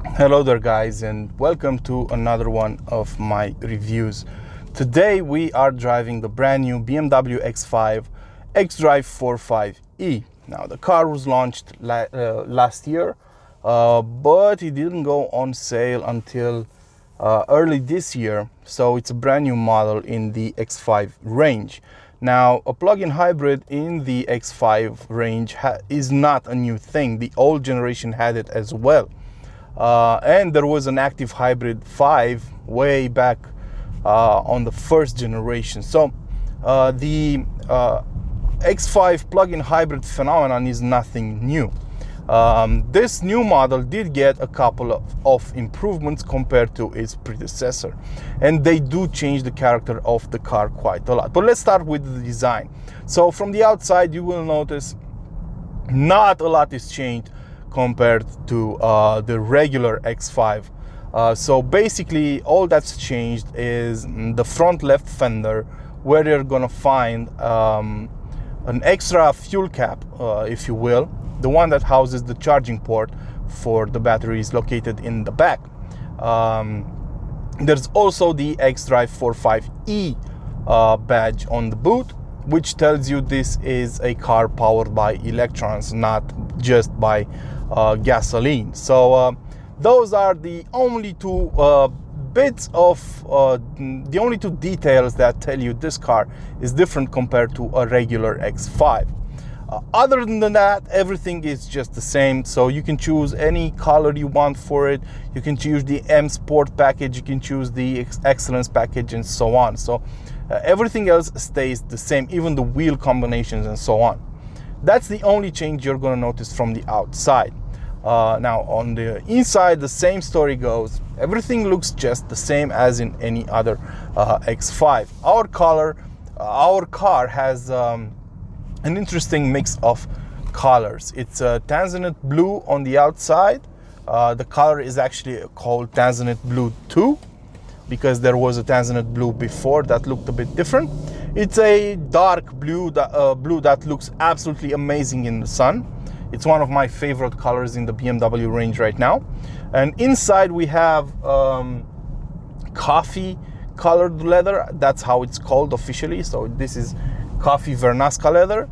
Hello there guys, and welcome to another one of my reviews. Today we are driving the brand new BMW X5 xDrive45e. Now the car was launched last year, but it didn't go on sale until early this year, so it's a brand new model in the X5 range. Now, a plug-in hybrid in the X5 range is not a new thing. The old generation had it as well. And there was an active hybrid 5 way back on the first generation. So the X5 plug-in hybrid phenomenon is nothing new. This new model did get a couple of improvements compared to its predecessor, and they do change the character of the car quite a lot. But let's start with the design. So from the outside, you will notice not a lot is changed compared to the regular X5. So basically all that's changed is the front left fender, where you're gonna find an extra fuel cap, if you will. The one that houses the charging port for the batteries located in the back. There's also the xDrive45e badge on the boot, which tells you this is a car powered by electrons, not just by gasoline. So those are the only two the only two details that tell you this car is different compared to a regular X5. Other than that, everything is just the same. So you can choose any color you want for it. You can choose the M Sport package, you can choose the Excellence package, and so on. So everything else stays the same, even the wheel combinations and so on. That's the only change you're going to notice from the outside. Now on the inside, the same story goes. Everything looks just the same as in any other X5. Our car has an interesting mix of colors. It's a Tanzanite blue on the outside. The color is actually called Tanzanite Blue 2 because there was a Tanzanite blue before that looked a bit different. It's a dark blue that looks absolutely amazing in the sun. It's one of my favorite colors in the BMW range right now. And inside we have coffee colored leather. That's how it's called officially. So this is coffee Vernasca leather.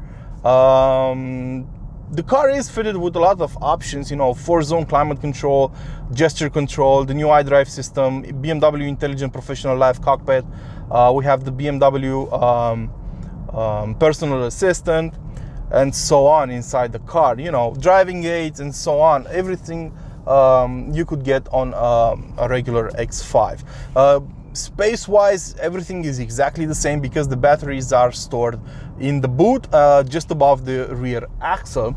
The car is fitted with a lot of options, 4-zone climate control, gesture control, the new iDrive system, BMW Intelligent Professional Live Cockpit. We have the BMW personal assistant, and so on inside the car. Driving aids and so on. Everything you could get on a regular X5. Space-wise, everything is exactly the same because the batteries are stored in the boot, just above the rear axle.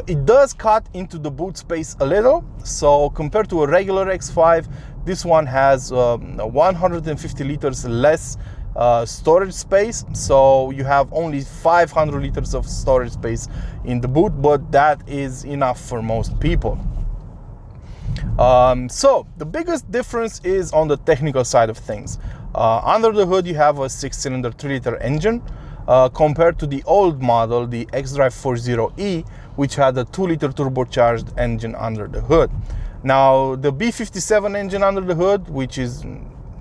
It does cut into the boot space a little, so compared to a regular X5, this one has 150 liters less storage space, so you have only 500 liters of storage space in the boot, but that is enough for most people. So the biggest difference is on the technical side of things. Under the hood you have a 6-cylinder 3-liter engine compared to the old model, the xDrive40e, which had a 2-liter turbocharged engine under the hood. Now the B57 engine under the hood, which is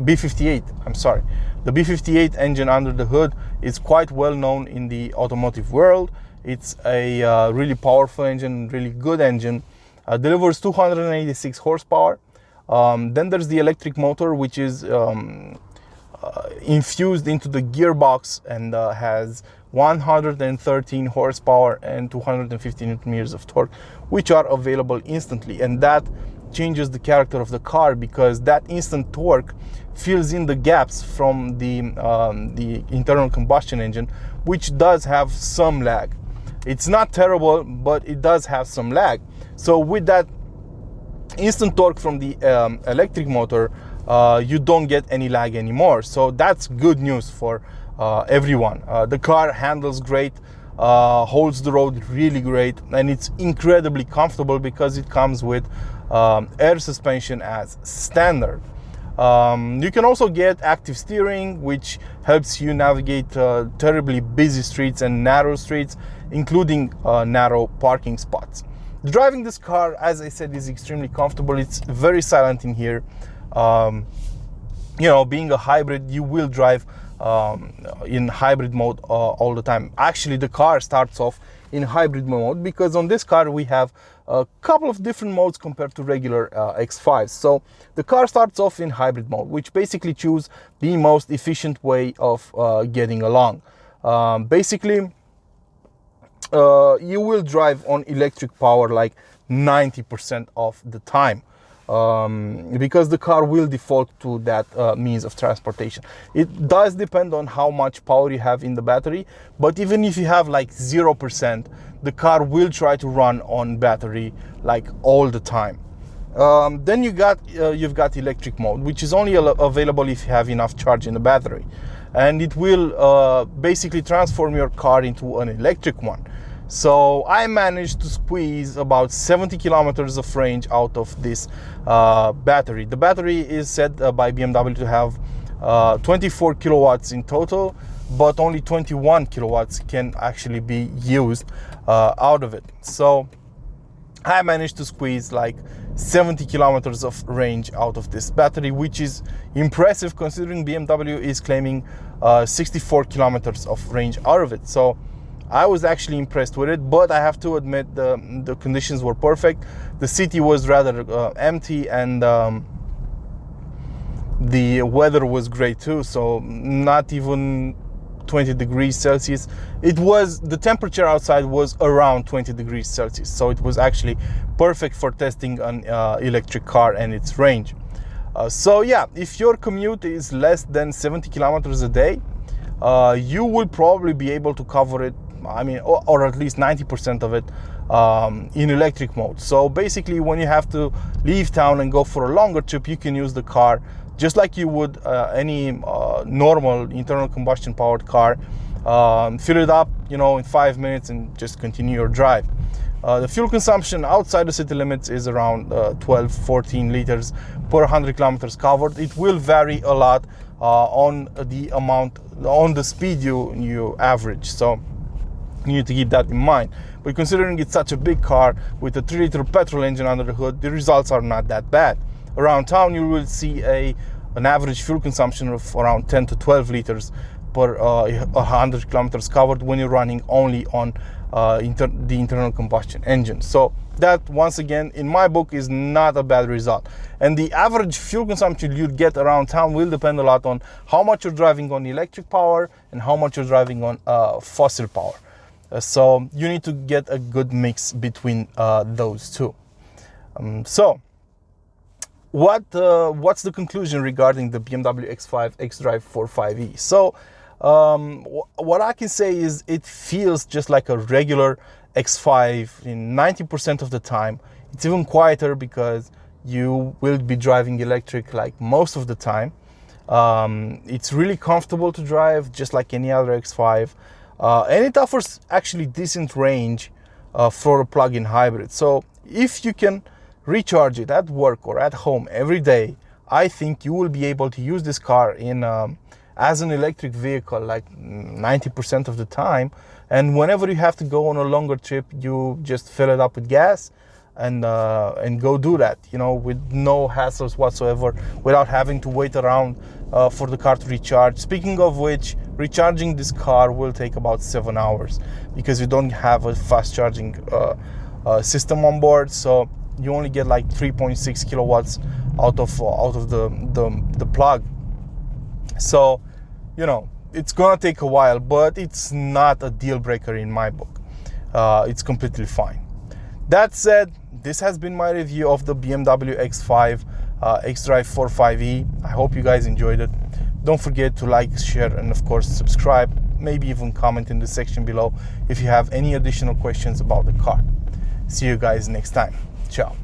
B58, I'm sorry, the B58 engine under the hood is quite well known in the automotive world. It's a really powerful engine, really good engine. Delivers 286 horsepower. Then there's the electric motor, which is infused into the gearbox and has 113 horsepower and 250 newton meters of torque, which are available instantly. And that changes the character of the car because that instant torque fills in the gaps from the internal combustion engine, which does have some lag. It's not terrible, but it does have some lag. So with that instant torque from the electric motor, you don't get any lag anymore. So that's good news for everyone. The car handles great, holds the road really great, and it's incredibly comfortable because it comes with air suspension as standard. You can also get active steering, which helps you navigate terribly busy streets and narrow streets, including narrow parking spots. Driving this car, as I said, is extremely comfortable. It's very silent in here. You know, being a hybrid, you will drive in hybrid mode all the time. Actually, the car starts off in hybrid mode because on this car we have a couple of different modes compared to regular X5. So the car starts off in hybrid mode, which basically choose the most efficient way of getting along. Basically, you will drive on electric power like 90% of the time, because the car will default to that means of transportation. It does depend on how much power you have in the battery, but even if you have like 0%, the car will try to run on battery like all the time. Then you've got electric mode, which is only available if you have enough charge in the battery, and it will basically transform your car into an electric one. So I managed to squeeze about 70 kilometers of range out of this battery. The battery is set by BMW to have 24 kilowatts in total, but only 21 kilowatts can actually be used out of it. So I managed to squeeze like 70 kilometers of range out of this battery, which is impressive considering BMW is claiming 64 kilometers of range out of it. So I was actually impressed with it, but I have to admit the conditions were perfect. The city was rather empty, and the weather was great too, so not even 20 degrees Celsius. The temperature outside was around 20 degrees Celsius, so it was actually perfect for testing an electric car and its range. So yeah, if your commute is less than 70 kilometers a day, you will probably be able to cover it, I mean, or at least 90% of it in electric mode. So basically, when you have to leave town and go for a longer trip, you can use the car just like you would any normal internal combustion powered car. Fill it up, you know, in 5 minutes and just continue your drive. The fuel consumption outside the city limits is around 12-14 liters per 100 kilometers covered. It will vary a lot on the speed you average. So you need to keep that in mind. But considering it's such a big car with a 3-liter petrol engine under the hood, the results are not that bad. Around town, you will see an average fuel consumption of around 10 to 12 liters per 100 kilometers covered when you're running only on the internal combustion engine. So that, once again, in my book, is not a bad result. And the average fuel consumption you'd get around town will depend a lot on how much you're driving on electric power and how much you're driving on fossil power. So you need to get a good mix between those two. So what's the conclusion regarding the BMW X5 xDrive45e? So what I can say is it feels just like a regular X5 in 90% of the time. It's even quieter because you will be driving electric like most of the time. It's really comfortable to drive, just like any other X5. And it offers actually decent range for a plug-in hybrid. So if you can recharge it at work or at home every day, I think you will be able to use this car in as an electric vehicle like 90% of the time. And whenever you have to go on a longer trip, you just fill it up with gas and go do that, you know, with no hassles whatsoever, without having to wait around for the car to recharge. Speaking of which, recharging this car will take about 7 hours because you don't have a fast charging system on board. So you only get like 3.6 kilowatts out of the plug. So, you know, it's gonna take a while, but it's not a deal breaker in my book. It's completely fine. That said, this has been my review of the BMW X5 xDrive45e. I hope you guys enjoyed it. Don't forget to like, share, and of course subscribe. Maybe even comment in the section below if you have any additional questions about the car. See you guys next time. Ciao.